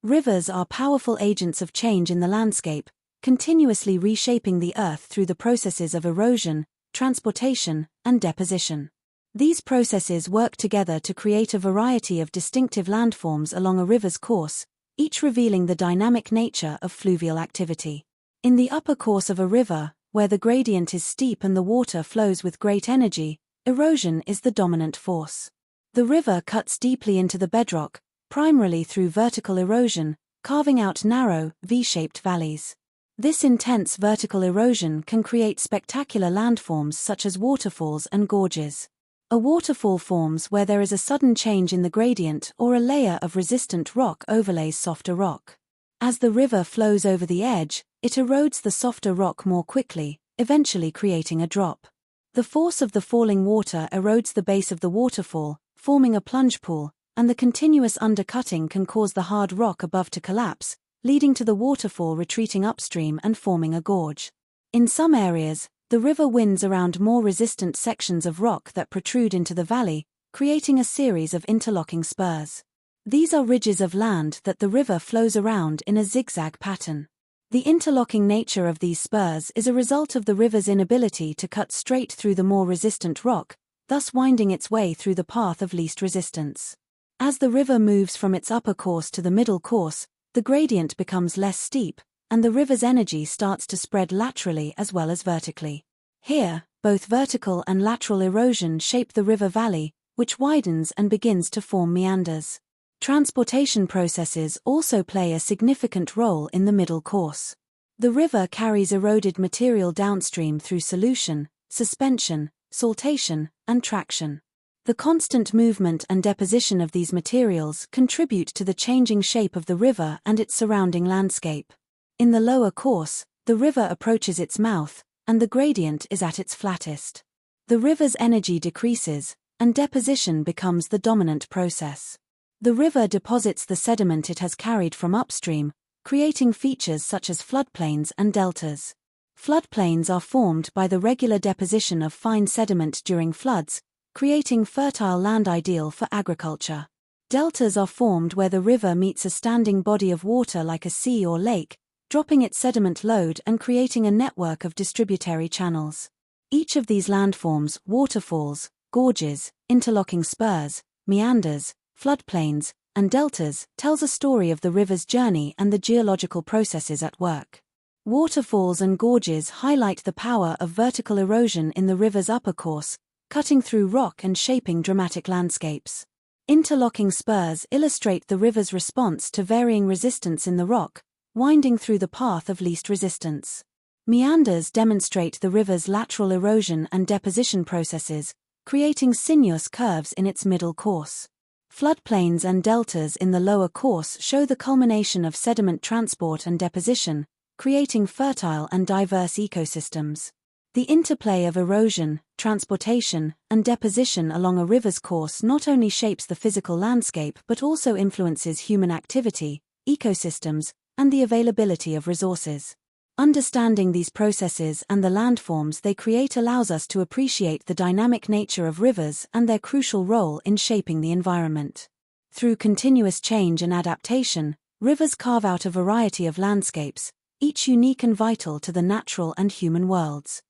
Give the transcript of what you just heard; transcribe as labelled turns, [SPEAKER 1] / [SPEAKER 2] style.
[SPEAKER 1] Rivers are powerful agents of change in the landscape, continuously reshaping the earth through the processes of erosion, transportation, and deposition. These processes work together to create a variety of distinctive landforms along a river's course, each revealing the dynamic nature of fluvial activity. In the upper course of a river, where the gradient is steep and the water flows with great energy, erosion is the dominant force. The river cuts deeply into the bedrock, primarily through vertical erosion, carving out narrow, V-shaped valleys. This intense vertical erosion can create spectacular landforms such as waterfalls and gorges. A waterfall forms where there is a sudden change in the gradient or a layer of resistant rock overlays softer rock. As the river flows over the edge, it erodes the softer rock more quickly, eventually creating a drop. The force of the falling water erodes the base of the waterfall, forming a plunge pool, and the continuous undercutting can cause the hard rock above to collapse, leading to the waterfall retreating upstream and forming a gorge. In some areas, the river winds around more resistant sections of rock that protrude into the valley, creating a series of interlocking spurs. These are ridges of land that the river flows around in a zigzag pattern. The interlocking nature of these spurs is a result of the river's inability to cut straight through the more resistant rock, thus winding its way through the path of least resistance. As the river moves from its upper course to the middle course, the gradient becomes less steep, and the river's energy starts to spread laterally as well as vertically. Here, both vertical and lateral erosion shape the river valley, which widens and begins to form meanders. Transportation processes also play a significant role in the middle course. The river carries eroded material downstream through solution, suspension, saltation, and traction. The constant movement and deposition of these materials contribute to the changing shape of the river and its surrounding landscape. In the lower course, the river approaches its mouth, and the gradient is at its flattest. The river's energy decreases, and deposition becomes the dominant process. The river deposits the sediment it has carried from upstream, creating features such as floodplains and deltas. Floodplains are formed by the regular deposition of fine sediment during floods, creating fertile land ideal for agriculture. Deltas are formed where the river meets a standing body of water like a sea or lake, dropping its sediment load and creating a network of distributary channels. Each of these landforms, waterfalls, gorges, interlocking spurs, meanders, floodplains, and deltas, tells a story of the river's journey and the geological processes at work. Waterfalls and gorges highlight the power of vertical erosion in the river's upper course, cutting through rock and shaping dramatic landscapes. Interlocking spurs illustrate the river's response to varying resistance in the rock, winding through the path of least resistance. Meanders demonstrate the river's lateral erosion and deposition processes, creating sinuous curves in its middle course. Floodplains and deltas in the lower course show the culmination of sediment transport and deposition, creating fertile and diverse ecosystems. The interplay of erosion, transportation, and deposition along a river's course not only shapes the physical landscape but also influences human activity, ecosystems, and the availability of resources. Understanding these processes and the landforms they create allows us to appreciate the dynamic nature of rivers and their crucial role in shaping the environment. Through continuous change and adaptation, rivers carve out a variety of landscapes, each unique and vital to the natural and human worlds.